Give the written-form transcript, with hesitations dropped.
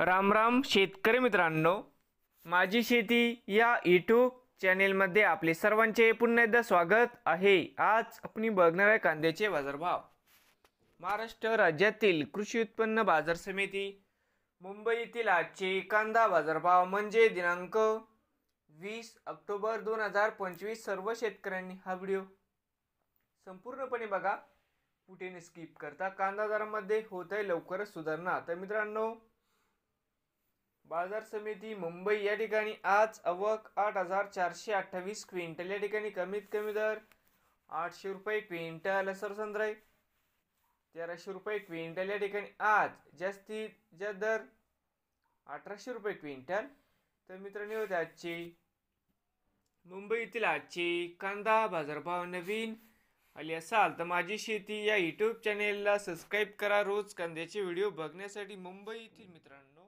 राम राम शेतकरी मित्रांनो, माझी शेती या यूट्यूब चॅनेलमध्ये आपले सर्वांचे पुन्हा एकदा स्वागत आहे। आज आपण बघणार आहे कांद्याचे बाजारभाव। महाराष्ट्र राज्यातील कृषी उत्पन्न बाजार समिती मुंबई येथील आजचे कांदा बाजारभाव म्हणजे दिनांक 20 ऑक्टोबर 2025। सर्व शेतकऱ्यांनी हा व्हिडिओ संपूर्णपणे बघा, कुठे न स्किप करता। कांदा दरामध्ये होत आहे लवकरच सुधारणा। तर मित्रांनो, बाजार समिती मुंबई या ठिकाणी आज आवक 8428 क्विंटल, या ठिकाणी कमीत कमी दर 800 रुपये क्विंटल, सरसंद्राई 1300 रुपये क्विंटल, या ठिकाणी आज जास्तीत जास्त दर 1800 रुपये क्विंटल। तर मित्रांनो, होते आजचे मुंबई येथील आजचे कांदा बाजारभाव। नवीन आले असाल तर माझी शेती या यूट्यूब चॅनेलला सबस्क्राईब करा रोज कांद्याचे व्हिडिओ बघण्यासाठी। मुंबई येथील मित्रांनो